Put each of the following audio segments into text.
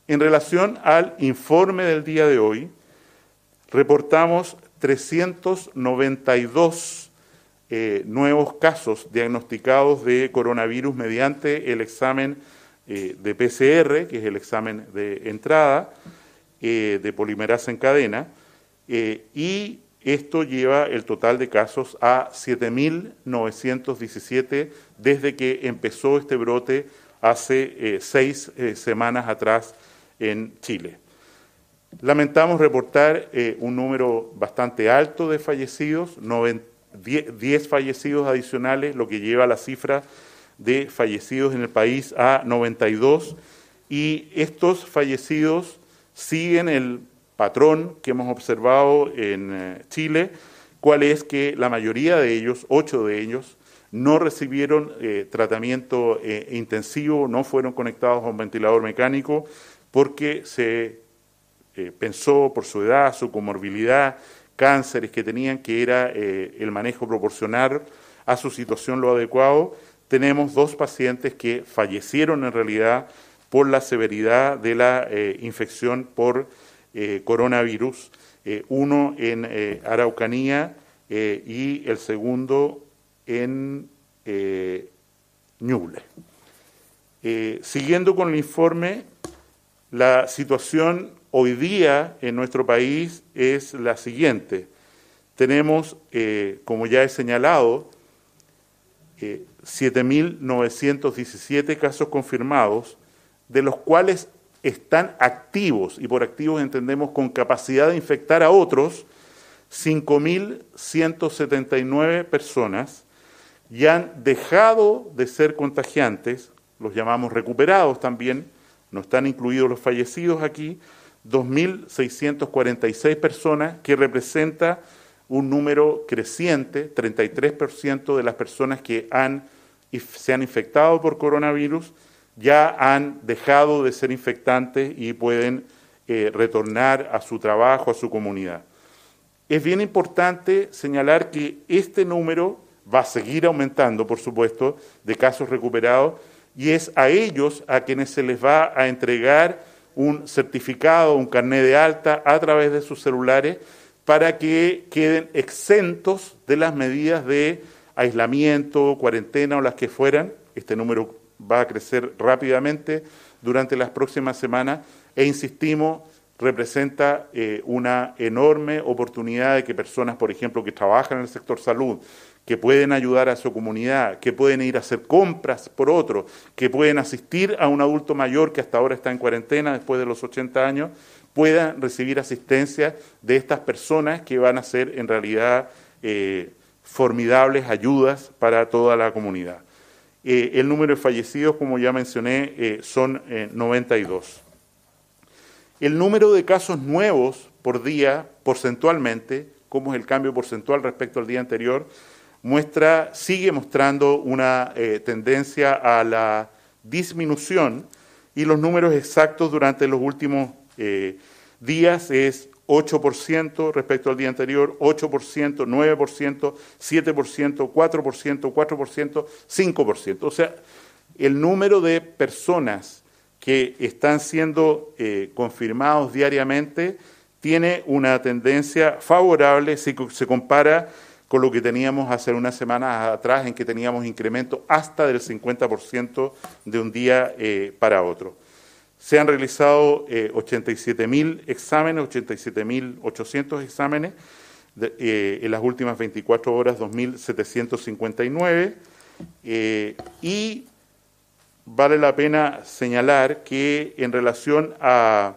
En relación al informe del día de hoy, reportamos 392 nuevos casos diagnosticados de coronavirus mediante el examen de PCR, que es el examen de entrada de polimerasa en cadena, y esto lleva el total de casos a 7.917 desde que empezó este brote hace 6 semanas atrás en Chile. Lamentamos reportar un número bastante alto de fallecidos, 10 fallecidos adicionales, lo que lleva la cifra de fallecidos en el país a 92, y estos fallecidos siguen el patrón que hemos observado en Chile, cual es que la mayoría de ellos, 8 de ellos, no recibieron tratamiento intensivo, no fueron conectados a un ventilador mecánico, porque se pensó por su edad, su comorbilidad, cánceres que tenían, que era el manejo proporcional a su situación lo adecuado. Tenemos 2 pacientes que fallecieron en realidad por la severidad de la infección por coronavirus, uno en Araucanía y el segundo en Ñuble. Siguiendo con el informe, la situación hoy día en nuestro país es la siguiente. Tenemos, como ya he señalado, 7.917 casos confirmados, de los cuales están activos, y por activos entendemos con capacidad de infectar a otros, 5.179 personas, y han dejado de ser contagiantes, los llamamos recuperados también, no están incluidos los fallecidos aquí, 2.646 personas, que representa un número creciente, 33% de las personas que se han infectado por coronavirus ya han dejado de ser infectantes y pueden retornar a su trabajo, a su comunidad. Es bien importante señalar que este número va a seguir aumentando, por supuesto, de casos recuperados, y es a ellos a quienes se les va a entregar un certificado, un carnet de alta a través de sus celulares para que queden exentos de las medidas de aislamiento, cuarentena o las que fueran. Este número va a crecer rápidamente durante las próximas semanas e insistimos, representa una enorme oportunidad de que personas, por ejemplo, que trabajan en el sector salud, que pueden ayudar a su comunidad, que pueden ir a hacer compras por otro, que pueden asistir a un adulto mayor que hasta ahora está en cuarentena después de los 80 años, puedan recibir asistencia de estas personas que van a ser en realidad formidables ayudas para toda la comunidad. El número de fallecidos, como ya mencioné, son 92. El número de casos nuevos por día, porcentualmente, como es el cambio porcentual respecto al día anterior, sigue mostrando una tendencia a la disminución, y los números exactos durante los últimos días es 8% respecto al día anterior, 8%, 9%, 7%, 4%, 4%, 5%. O sea, el número de personas que están siendo confirmados diariamente tiene una tendencia favorable si se compara con lo que teníamos hace unas semanas atrás, en que teníamos incremento hasta del 50% de un día para otro. Se han realizado 87.000 exámenes, 87.800 exámenes, en las últimas 24 horas 2.759, y vale la pena señalar que en relación a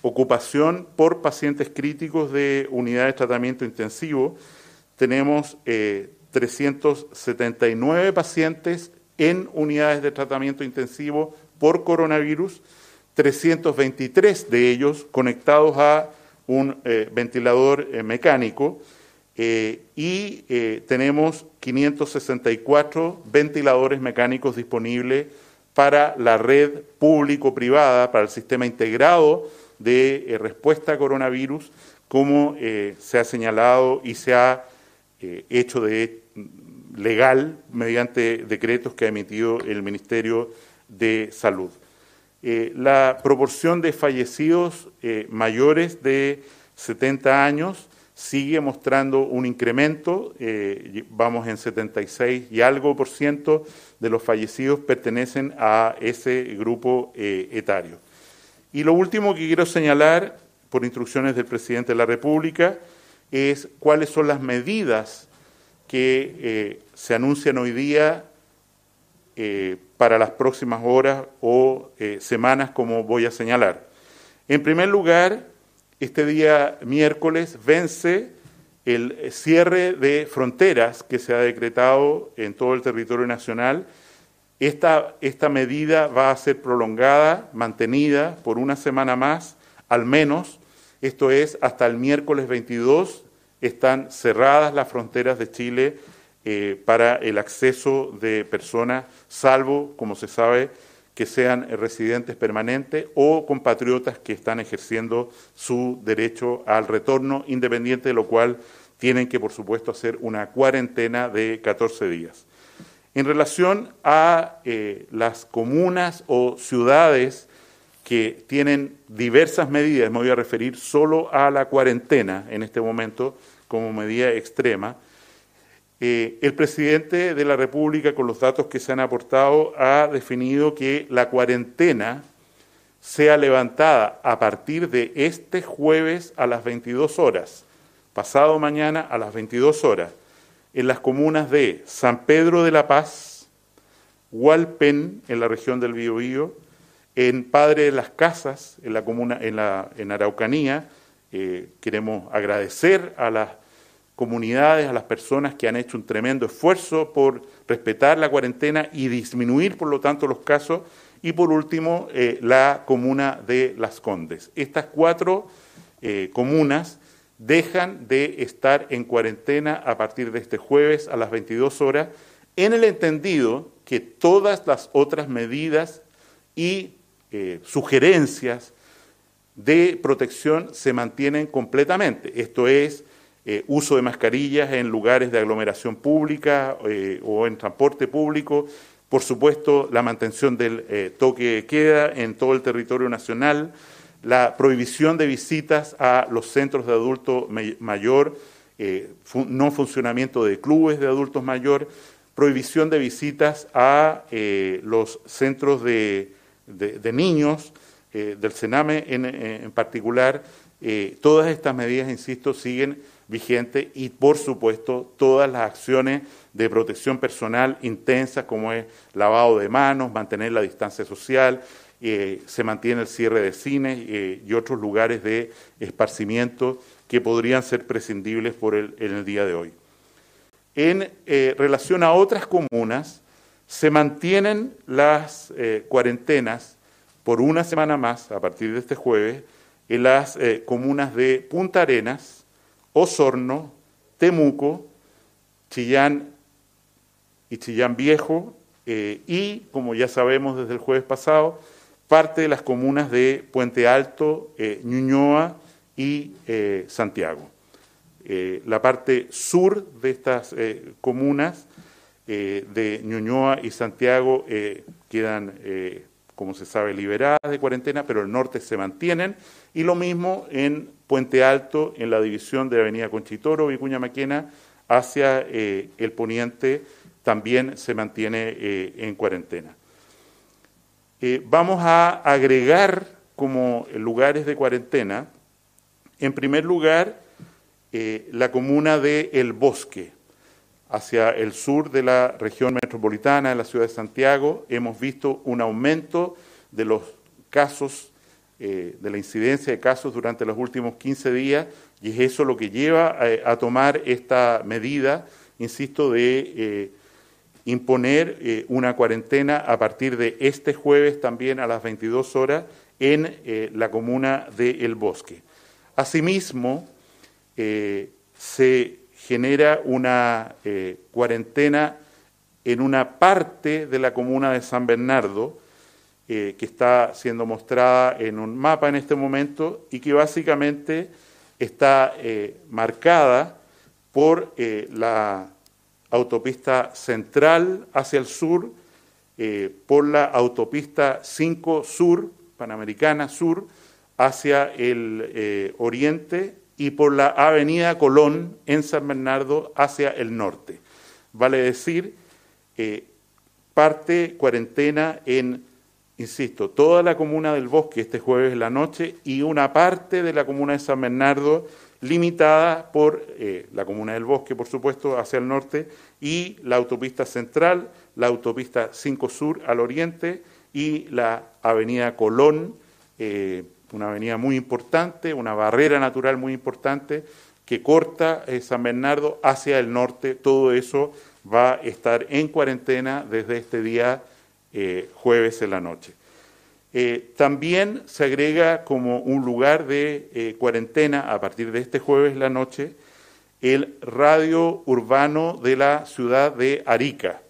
ocupación por pacientes críticos de unidades de tratamiento intensivo, tenemos 379 pacientes en unidades de tratamiento intensivo por coronavirus, 323 de ellos conectados a un ventilador mecánico, y tenemos 564 ventiladores mecánicos disponibles para la red público-privada, para el sistema integrado de respuesta a coronavirus, como se ha señalado y se ha hecho legal mediante decretos que ha emitido el Ministerio de Salud. La proporción de fallecidos mayores de 70 años sigue mostrando un incremento, vamos en 76 y algo por ciento de los fallecidos pertenecen a ese grupo etario. Y lo último que quiero señalar, por instrucciones del presidente de la República, es cuáles son las medidas que se anuncian hoy día para las próximas horas o semanas, como voy a señalar. En primer lugar, este día miércoles vence el cierre de fronteras que se ha decretado en todo el territorio nacional. Esta medida va a ser prolongada, mantenida por una semana más, al menos, esto es, hasta el miércoles 22, están cerradas las fronteras de Chile para el acceso de personas, salvo, como se sabe, que sean residentes permanentes o compatriotas que están ejerciendo su derecho al retorno, independiente de lo cual tienen que, por supuesto, hacer una cuarentena de 14 días. En relación a las comunas o ciudades que tienen diversas medidas, me voy a referir solo a la cuarentena en este momento como medida extrema, el presidente de la República, con los datos que se han aportado, ha definido que la cuarentena sea levantada a partir de este jueves a las 22 horas, pasado mañana a las 22 horas, en las comunas de San Pedro de la Paz, Hualpén, en la región del Biobío, en Padre de las Casas, en la comuna, en Araucanía. Queremos agradecer a las comunidades, a las personas que han hecho un tremendo esfuerzo por respetar la cuarentena y disminuir, por lo tanto, los casos. Y por último, la comuna de Las Condes. Estas 4 comunas dejan de estar en cuarentena a partir de este jueves a las 22 horas, en el entendido que todas las otras medidas y sugerencias de protección se mantienen completamente. Esto es, uso de mascarillas en lugares de aglomeración pública o en transporte público, por supuesto la mantención del toque de queda en todo el territorio nacional, la prohibición de visitas a los centros de adulto mayor, no funcionamiento de clubes de adultos mayor, prohibición de visitas a los centros de niños, del CENAME en particular. Todas estas medidas, insisto, siguen vigentes y, por supuesto, todas las acciones de protección personal intensas, como es lavado de manos, mantener la distancia social, se mantiene el cierre de cines y otros lugares de esparcimiento que podrían ser prescindibles en el día de hoy. En relación a otras comunas, se mantienen las cuarentenas por una semana más, a partir de este jueves, en las comunas de Punta Arenas, Osorno, Temuco, Chillán y Chillán Viejo, y, como ya sabemos desde el jueves pasado, parte de las comunas de Puente Alto, Ñuñoa y Santiago. La parte sur de estas comunas de Ñuñoa y Santiago quedan, como se sabe, liberadas de cuarentena, pero el norte se mantienen, y lo mismo en Puente Alto, en la división de Avenida Conchitoro, Vicuña Maquena, hacia el poniente, también se mantiene en cuarentena. Vamos a agregar como lugares de cuarentena, en primer lugar, la comuna de El Bosque, hacia el sur de la región metropolitana de la ciudad de Santiago. Hemos visto un aumento de los casos, de la incidencia de casos durante los últimos 15 días, y es eso lo que lleva a tomar esta medida, insisto, de imponer una cuarentena a partir de este jueves también a las 22 horas en la comuna de El Bosque. Asimismo, se genera una cuarentena en una parte de la comuna de San Bernardo, que está siendo mostrada en un mapa en este momento y que básicamente está marcada por la autopista central hacia el sur, por la autopista 5 Sur Panamericana Sur hacia el oriente y por la avenida Colón en San Bernardo hacia el norte. Vale decir, parte cuarentena en, insisto, toda la comuna del Bosque este jueves en la noche y una parte de la comuna de San Bernardo limitada por la comuna del Bosque, por supuesto, hacia el norte y la autopista central, la autopista 5 Sur al oriente y la avenida Colón, una avenida muy importante, una barrera natural muy importante que corta San Bernardo hacia el norte. Todo eso va a estar en cuarentena desde este día jueves en la noche. También se agrega como un lugar de cuarentena a partir de este jueves en la noche el radio urbano de la ciudad de Arica.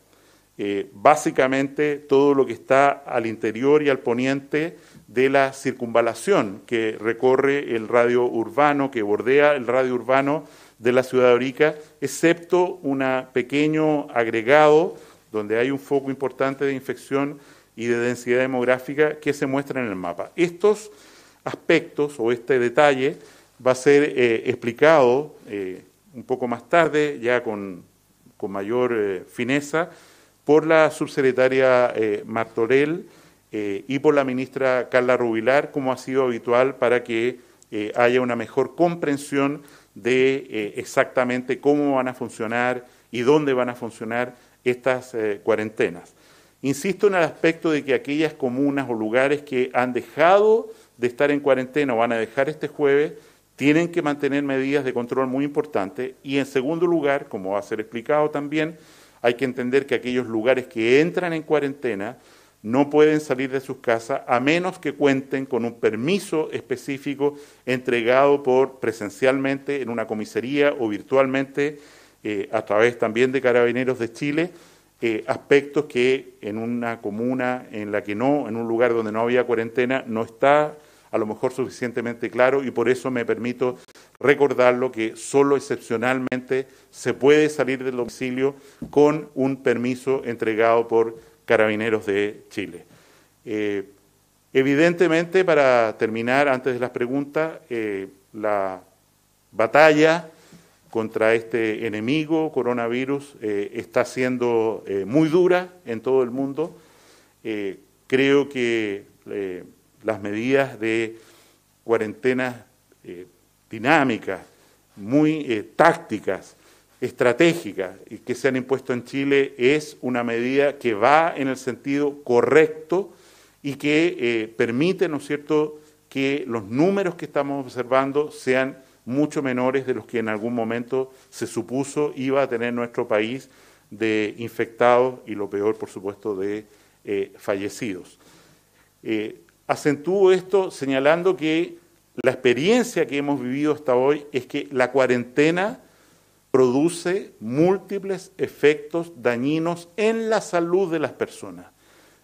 Básicamente todo lo que está al interior y al poniente de la circunvalación que recorre el radio urbano, que bordea el radio urbano de la ciudad de Arica, excepto un pequeño agregado donde hay un foco importante de infección y de densidad demográfica que se muestra en el mapa. Estos aspectos o este detalle va a ser explicado un poco más tarde, ya con mayor fineza, por la subsecretaria Martorell y por la ministra Carla Rubilar, como ha sido habitual para que haya una mejor comprensión de exactamente cómo van a funcionar y dónde van a funcionar estas cuarentenas. Insisto en el aspecto de que aquellas comunas o lugares que han dejado de estar en cuarentena o van a dejar este jueves, tienen que mantener medidas de control muy importantes. Y en segundo lugar, como va a ser explicado también, hay que entender que aquellos lugares que entran en cuarentena no pueden salir de sus casas a menos que cuenten con un permiso específico entregado presencialmente en una comisaría o virtualmente a través también de Carabineros de Chile, aspectos que en una comuna en la que no, en un lugar donde no había cuarentena, no está a lo mejor suficientemente claro, y por eso me permito recordarlo que solo excepcionalmente se puede salir del domicilio con un permiso entregado por Carabineros de Chile. Evidentemente, para terminar, antes de las preguntas, la batalla contra este enemigo, coronavirus, está siendo muy dura en todo el mundo. Creo que las medidas de cuarentena dinámicas, muy tácticas, estratégicas que se han impuesto en Chile es una medida que va en el sentido correcto y que permite, ¿no es cierto?, que los números que estamos observando sean mucho menores de los que en algún momento se supuso iba a tener nuestro país de infectados y lo peor, por supuesto, de fallecidos. Acentúo esto señalando que la experiencia que hemos vivido hasta hoy es que la cuarentena produce múltiples efectos dañinos en la salud de las personas.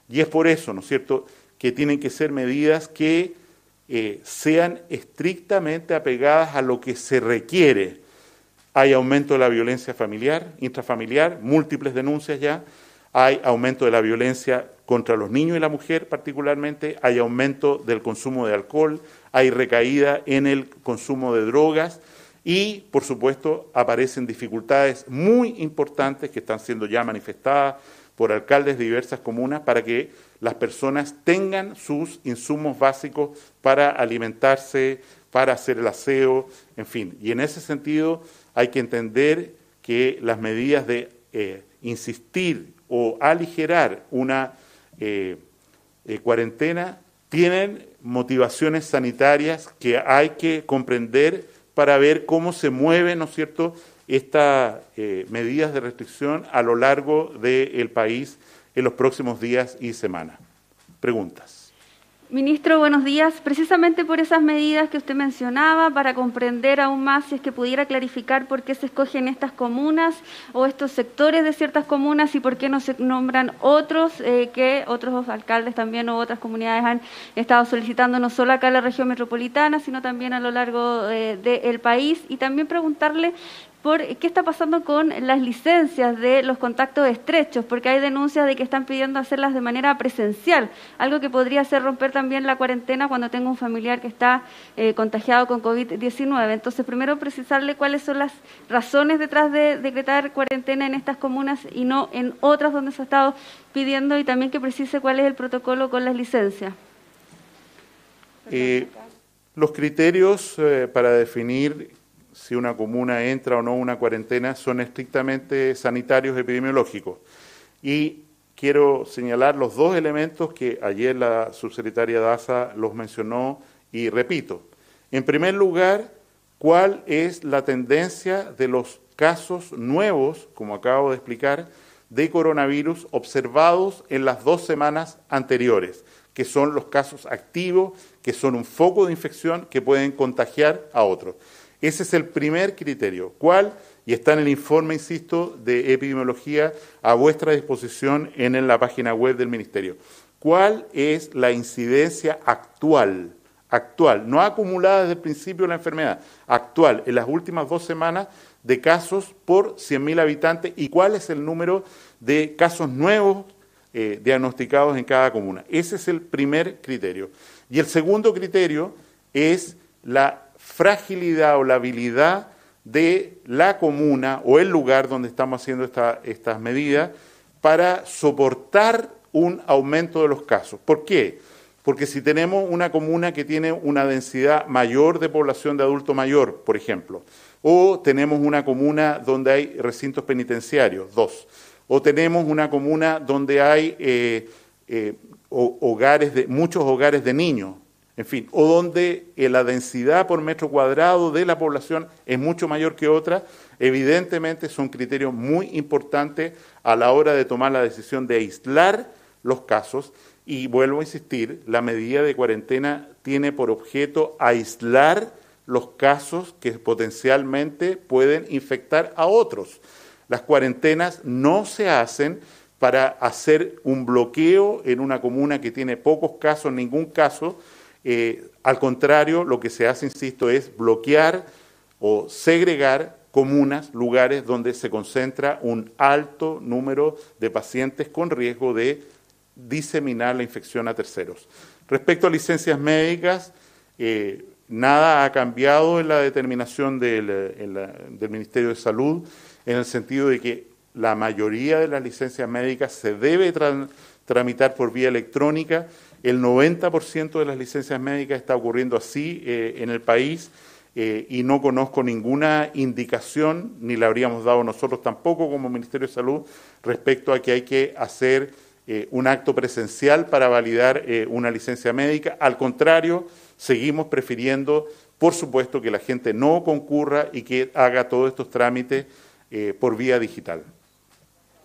Y es por eso, ¿no es cierto?, que tienen que ser medidas que sean estrictamente apegadas a lo que se requiere. Hay aumento de la violencia familiar, intrafamiliar, múltiples denuncias ya, hay aumento de la violencia contra los niños y la mujer particularmente, hay aumento del consumo de alcohol, hay recaída en el consumo de drogas y, por supuesto, aparecen dificultades muy importantes que están siendo ya manifestadas por alcaldes de diversas comunas para que las personas tengan sus insumos básicos para alimentarse, para hacer el aseo, en fin. Y en ese sentido hay que entender que las medidas de insistir o aligerar una cuarentena tienen motivaciones sanitarias que hay que comprender para ver cómo se mueven, ¿no es cierto?, estas medidas de restricción a lo largo del país en los próximos días y semanas. Preguntas. Ministro, buenos días. Precisamente por esas medidas que usted mencionaba, para comprender aún más, si es que pudiera clarificar por qué se escogen estas comunas o estos sectores de ciertas comunas y por qué no se nombran otros, que otros alcaldes también o otras comunidades han estado solicitando, no solo acá en la región metropolitana, sino también a lo largo del país. Y también preguntarle por qué está pasando con las licencias de los contactos estrechos, porque hay denuncias de que están pidiendo hacerlas de manera presencial, algo que podría hacer romper también la cuarentena cuando tengo un familiar que está contagiado con COVID-19. Entonces, primero precisarle cuáles son las razones detrás de decretar cuarentena en estas comunas y no en otras donde se ha estado pidiendo, y también que precise cuál es el protocolo con las licencias. Los criterios para definir si una comuna entra o no a una cuarentena son estrictamente sanitarios epidemiológicos. Y quiero señalar los dos elementos que ayer la subsecretaria Daza los mencionó y repito. En primer lugar, ¿cuál es la tendencia de los casos nuevos, como acabo de explicar, de coronavirus observados en las 2 semanas anteriores, que son los casos activos, que son un foco de infección que pueden contagiar a otros? Ese es el primer criterio. ¿Cuál? Y está en el informe, insisto, de epidemiología a vuestra disposición en la página web del Ministerio. ¿Cuál es la incidencia actual, no acumulada desde el principio de la enfermedad, actual, en las últimas 2 semanas de casos por 100.000 habitantes, y cuál es el número de casos nuevos diagnosticados en cada comuna? Ese es el primer criterio. Y el segundo criterio es la fragilidad o la habilidad de la comuna o el lugar donde estamos haciendo estas medidas para soportar un aumento de los casos. ¿Por qué? Porque si tenemos una comuna que tiene una densidad mayor de población de adulto mayor, por ejemplo, o tenemos una comuna donde hay recintos penitenciarios, 2, o tenemos una comuna donde hay muchos hogares de niños, en fin, o donde la densidad por metro cuadrado de la población es mucho mayor que otra, evidentemente son criterios muy importantes a la hora de tomar la decisión de aislar los casos. Y vuelvo a insistir, la medida de cuarentena tiene por objeto aislar los casos que potencialmente pueden infectar a otros. Las cuarentenas no se hacen para hacer un bloqueo en una comuna que tiene pocos casos, ningún caso. Al contrario, lo que se hace, insisto, es bloquear o segregar comunas, lugares donde se concentra un alto número de pacientes con riesgo de diseminar la infección a terceros. Respecto a licencias médicas, nada ha cambiado en la determinación del Ministerio de Salud, en el sentido de que la mayoría de las licencias médicas se debe tramitar por vía electrónica. El 90% de las licencias médicas está ocurriendo así en el país, y no conozco ninguna indicación, ni la habríamos dado nosotros tampoco como Ministerio de Salud, respecto a que hay que hacer un acto presencial para validar una licencia médica. Al contrario, seguimos prefiriendo, por supuesto, que la gente no concurra y que haga todos estos trámites por vía digital.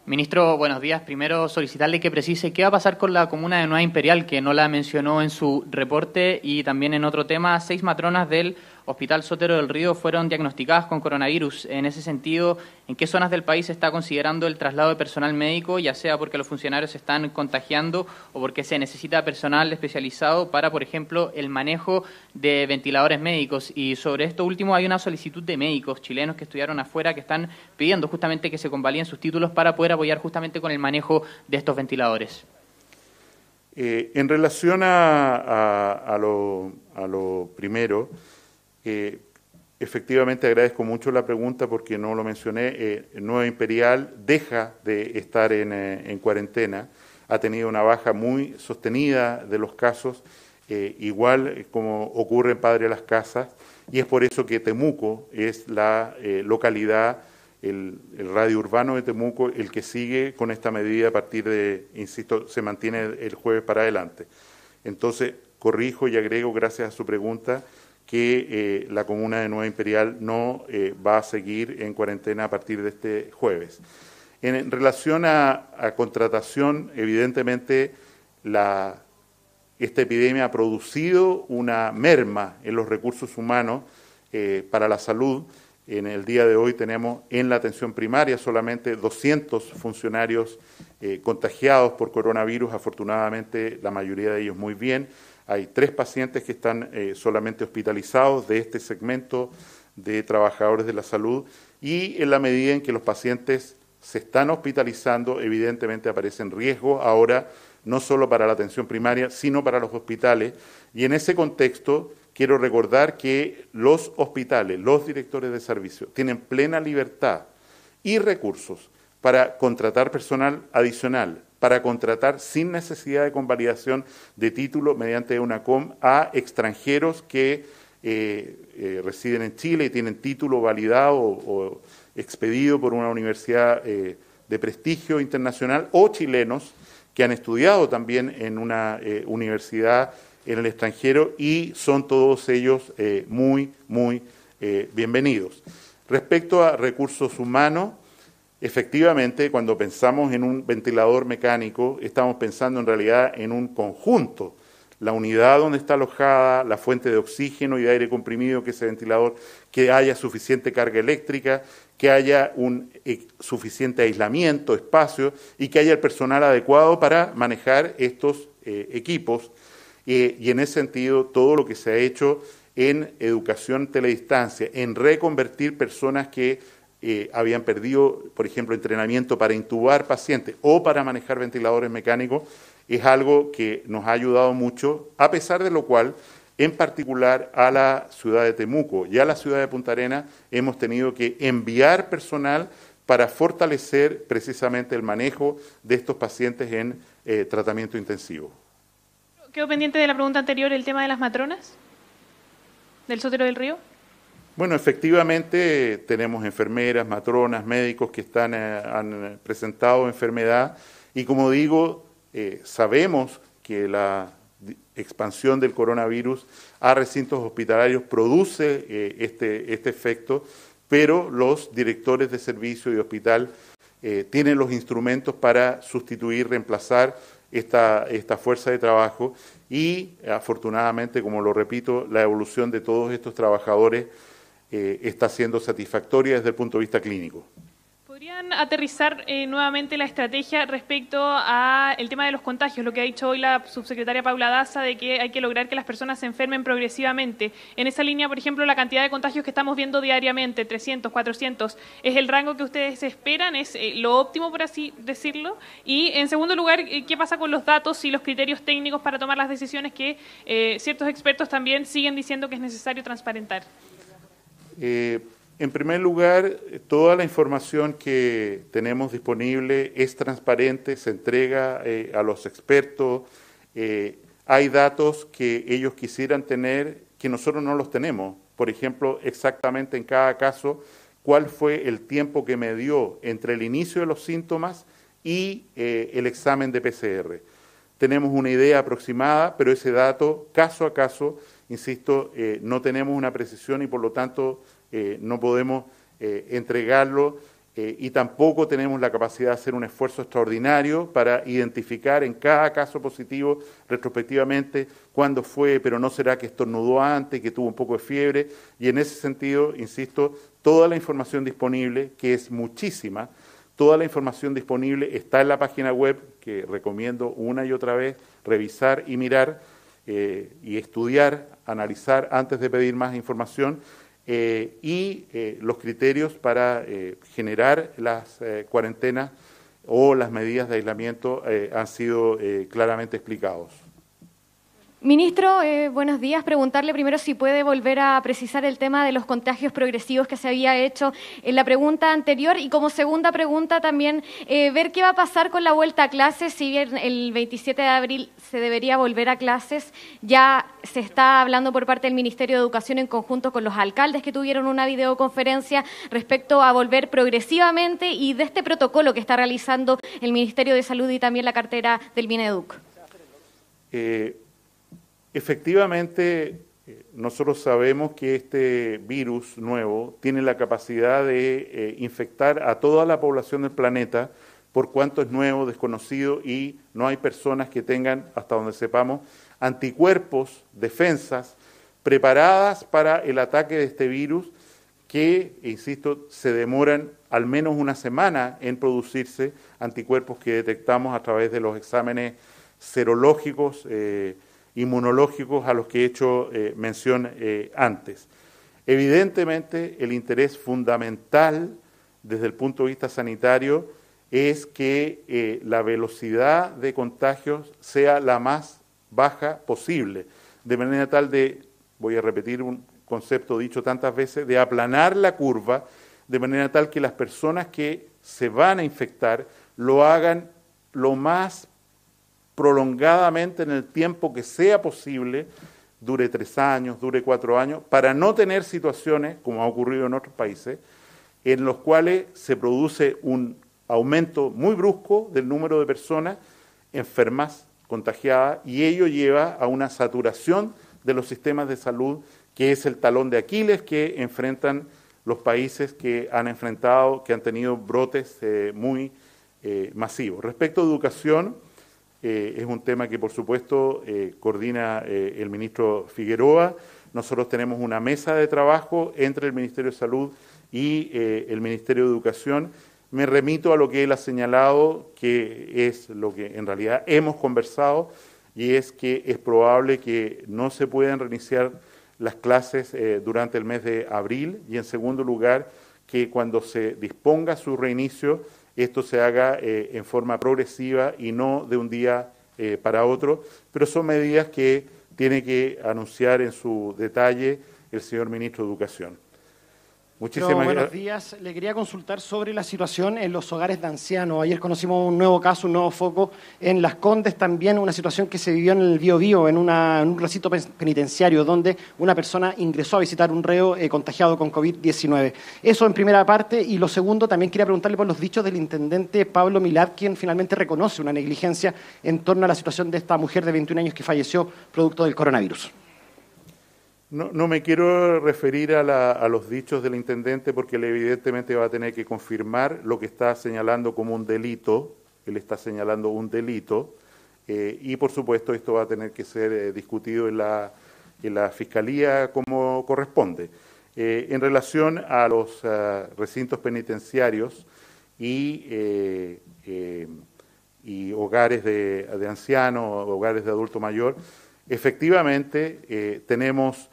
Ministro, buenos días. Primero, solicitarle que precise qué va a pasar con la comuna de Nueva Imperial, que no la mencionó en su reporte, y también en otro tema, 6 matronas del Hospital Sotero del Río fueron diagnosticadas con coronavirus. En ese sentido, ¿en qué zonas del país se está considerando el traslado de personal médico, ya sea porque los funcionarios se están contagiando o porque se necesita personal especializado para, por ejemplo, el manejo de ventiladores médicos? Y sobre esto último, hay una solicitud de médicos chilenos que estudiaron afuera que están pidiendo justamente que se convaliden sus títulos para poder apoyar justamente con el manejo de estos ventiladores. En relación a lo primero, efectivamente agradezco mucho la pregunta porque no lo mencioné. Nueva Imperial deja de estar en cuarentena, ha tenido una baja muy sostenida de los casos, igual como ocurre en Padre Las Casas, y es por eso que Temuco es la localidad, el radio urbano de Temuco, el que sigue con esta medida a partir de, insisto, se mantiene el jueves para adelante. Entonces, corrijo y agrego, gracias a su pregunta, que la comuna de Nueva Imperial no va a seguir en cuarentena a partir de este jueves. En relación a contratación, evidentemente esta epidemia ha producido una merma en los recursos humanos para la salud. En el día de hoy tenemos en la atención primaria solamente 200 funcionarios contagiados por coronavirus, afortunadamente la mayoría de ellos muy bien. Hay 3 pacientes que están solamente hospitalizados de este segmento de trabajadores de la salud, y en la medida en que los pacientes se están hospitalizando, evidentemente aparecen riesgos ahora, no solo para la atención primaria, sino para los hospitales. Y en ese contexto quiero recordar que los hospitales, los directores de servicio, tienen plena libertad y recursos para contratar personal adicional, para contratar sin necesidad de convalidación de título mediante una COM a extranjeros que residen en Chile y tienen título validado o expedido por una universidad de prestigio internacional, o chilenos que han estudiado también en una universidad en el extranjero, y son todos ellos muy bienvenidos. Respecto a recursos humanos, efectivamente, cuando pensamos en un ventilador mecánico, estamos pensando en realidad en un conjunto. La unidad donde está alojada, la fuente de oxígeno y de aire comprimido que ese ventilador, que haya suficiente carga eléctrica, que haya un suficiente aislamiento, espacio, y que haya el personal adecuado para manejar estos equipos. Y en ese sentido, todo lo que se ha hecho en educación teledistancia, en reconvertir personas que habían perdido, por ejemplo, entrenamiento para intubar pacientes o para manejar ventiladores mecánicos, es algo que nos ha ayudado mucho, a pesar de lo cual, en particular a la ciudad de Temuco y a la ciudad de Punta Arenas, hemos tenido que enviar personal para fortalecer precisamente el manejo de estos pacientes en tratamiento intensivo. ¿Quedó pendiente de la pregunta anterior el tema de las matronas del Sotero del Río? Bueno, efectivamente tenemos enfermeras, matronas, médicos que han presentado enfermedad, y como digo, sabemos que la expansión del coronavirus a recintos hospitalarios produce este efecto, pero los directores de servicio y hospital tienen los instrumentos para sustituir, reemplazar esta fuerza de trabajo, y afortunadamente, como lo repito, la evolución de todos estos trabajadores está siendo satisfactoria desde el punto de vista clínico. ¿Podrían aterrizar nuevamente la estrategia respecto al tema de los contagios? Lo que ha dicho hoy la subsecretaria Paula Daza, de que hay que lograr que las personas se enfermen progresivamente. En esa línea, por ejemplo, la cantidad de contagios que estamos viendo diariamente, 300, 400, ¿es el rango que ustedes esperan? ¿Es lo óptimo, por así decirlo? Y, en segundo lugar, ¿qué pasa con los datos y los criterios técnicos para tomar las decisiones que ciertos expertos también siguen diciendo que es necesario transparentar? En primer lugar, toda la información que tenemos disponible es transparente, se entrega a los expertos. Hay datos que ellos quisieran tener que nosotros no los tenemos. Por ejemplo, exactamente en cada caso, cuál fue el tiempo que me dio entre el inicio de los síntomas y el examen de PCR. Tenemos una idea aproximada, pero ese dato, caso a caso, insisto, no tenemos una precisión y por lo tanto no podemos entregarlo, y tampoco tenemos la capacidad de hacer un esfuerzo extraordinario para identificar en cada caso positivo retrospectivamente cuándo fue, pero no será que estornudó antes, que tuvo un poco de fiebre, y en ese sentido, insisto, toda la información disponible, que es muchísima, toda la información disponible está en la página web, que recomiendo una y otra vez revisar y mirar y estudiar, analizar antes de pedir más información, y los criterios para generar las cuarentenas o las medidas de aislamiento han sido claramente explicados. Ministro, buenos días. Preguntarle primero si puede volver a precisar el tema de los contagios progresivos que se había hecho en la pregunta anterior, y como segunda pregunta también ver qué va a pasar con la vuelta a clases. Si bien el 27 de abril se debería volver a clases, ya se está hablando por parte del Ministerio de Educación en conjunto con los alcaldes que tuvieron una videoconferencia respecto a volver progresivamente, y de este protocolo que está realizando el Ministerio de Salud y también la cartera del Mineduc. Efectivamente, nosotros sabemos que este virus nuevo tiene la capacidad de infectar a toda la población del planeta, por cuanto es nuevo, desconocido, y no hay personas que tengan, hasta donde sepamos, anticuerpos, defensas, preparadas para el ataque de este virus, que, insisto, se demoran al menos una semana en producirse, anticuerpos que detectamos a través de los exámenes serológicos, inmunológicos a los que he hecho mención antes. Evidentemente, el interés fundamental desde el punto de vista sanitario es que la velocidad de contagios sea la más baja posible, de manera tal de, voy a repetir un concepto dicho tantas veces, de aplanar la curva, de manera tal que las personas que se van a infectar lo hagan lo más prolongadamente en el tiempo que sea posible, dure 3 años, dure 4 años, para no tener situaciones, como ha ocurrido en otros países, en los cuales se produce un aumento muy brusco del número de personas enfermas, contagiadas, y ello lleva a una saturación de los sistemas de salud, que es el talón de Aquiles que enfrentan los países que han enfrentado, que han tenido brotes muy masivos. Respecto a educación, es un tema que por supuesto coordina el ministro Figueroa. Nosotros tenemos una mesa de trabajo entre el Ministerio de Salud y el Ministerio de Educación. Me remito a lo que él ha señalado, que es lo que en realidad hemos conversado, y es que es probable que no se puedan reiniciar las clases durante el mes de abril, y en segundo lugar, que cuando se disponga su reinicio, esto se haga en forma progresiva y no de un día para otro, pero son medidas que tiene que anunciar en su detalle el señor Ministro de Educación. Muchísimas gracias. Buenos días. Le quería consultar sobre la situación en los hogares de ancianos. Ayer conocimos un nuevo caso, un nuevo foco en Las Condes, también una situación que se vivió en el Biobío, en un recinto penitenciario, donde una persona ingresó a visitar un reo contagiado con COVID-19. Eso en primera parte. Y lo segundo, también quería preguntarle por los dichos del intendente Pablo Milad, quien finalmente reconoce una negligencia en torno a la situación de esta mujer de 21 años que falleció producto del coronavirus. No me quiero referir a los dichos del intendente, porque él evidentemente va a tener que confirmar lo que está señalando como un delito. Él está señalando un delito y, por supuesto, esto va a tener que ser discutido en la Fiscalía como corresponde. En relación a los recintos penitenciarios y hogares de ancianos, hogares de adulto mayor, efectivamente tenemos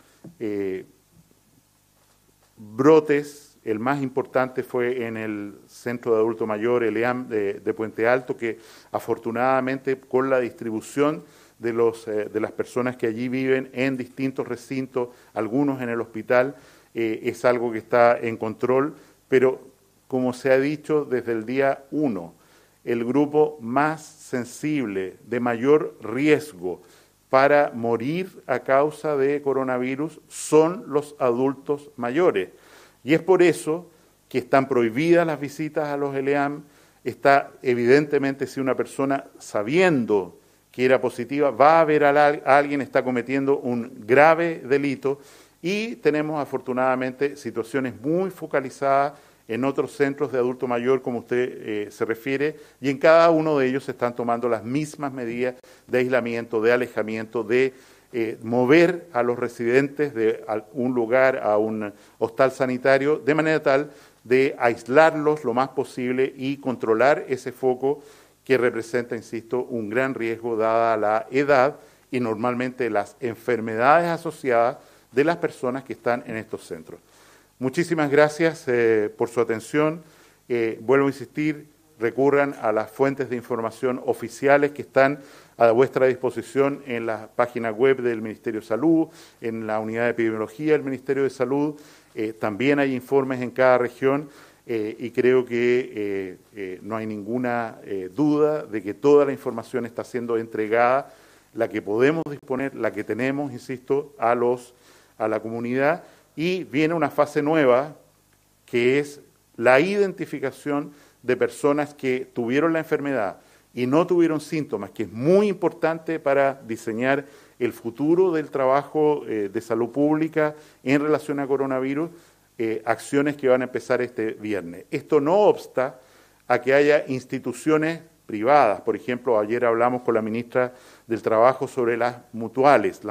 brotes. El más importante fue en el Centro de Adulto Mayor, el EAM de Puente Alto, que afortunadamente con la distribución de las personas que allí viven en distintos recintos, algunos en el hospital, es algo que está en control, pero como se ha dicho desde el día 1, el grupo más sensible, de mayor riesgo para morir a causa de coronavirus son los adultos mayores. Y es por eso que están prohibidas las visitas a los ELEAM. Está evidentemente, si una persona, sabiendo que era positiva, va a ver a alguien, está cometiendo un grave delito, y tenemos afortunadamente situaciones muy focalizadas en otros centros de adulto mayor, como usted se refiere, y en cada uno de ellos se están tomando las mismas medidas de aislamiento, de alejamiento, de mover a los residentes de un lugar a un hostal sanitario, de manera tal de aislarlos lo más posible y controlar ese foco que representa, insisto, un gran riesgo dada la edad y normalmente las enfermedades asociadas de las personas que están en estos centros. Muchísimas gracias por su atención. Vuelvo a insistir, recurran a las fuentes de información oficiales que están a vuestra disposición en la página web del Ministerio de Salud, en la unidad de epidemiología del Ministerio de Salud. También hay informes en cada región y creo que no hay ninguna duda de que toda la información está siendo entregada, la que podemos disponer, la que tenemos, insisto, a la comunidad. Y viene una fase nueva, que es la identificación de personas que tuvieron la enfermedad y no tuvieron síntomas, que es muy importante para diseñar el futuro del trabajo de salud pública en relación a coronavirus, acciones que van a empezar este viernes. Esto no obsta a que haya instituciones privadas. Por ejemplo, ayer hablamos con la ministra del Trabajo sobre las mutuales,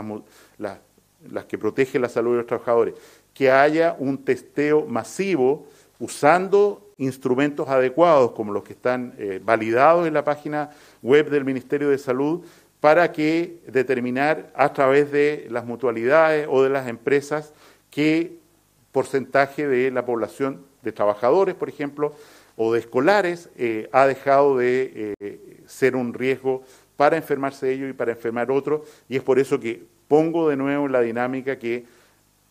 las que protegen la salud de los trabajadores, que haya un testeo masivo usando instrumentos adecuados como los que están validados en la página web del Ministerio de Salud, para que determinar a través de las mutualidades o de las empresas que porcentaje de la población de trabajadores, por ejemplo, o de escolares, ha dejado de ser un riesgo para enfermarse ellos y para enfermar otros, y es por eso que pongo de nuevo en la dinámica que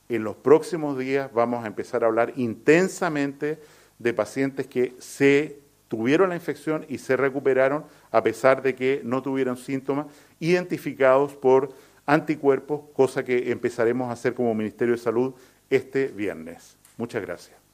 en los próximos días vamos a empezar a hablar intensamente de pacientes que se tuvieron la infección y se recuperaron a pesar de que no tuvieron síntomas, identificados por anticuerpos, cosa que empezaremos a hacer como Ministerio de Salud este viernes. Muchas gracias.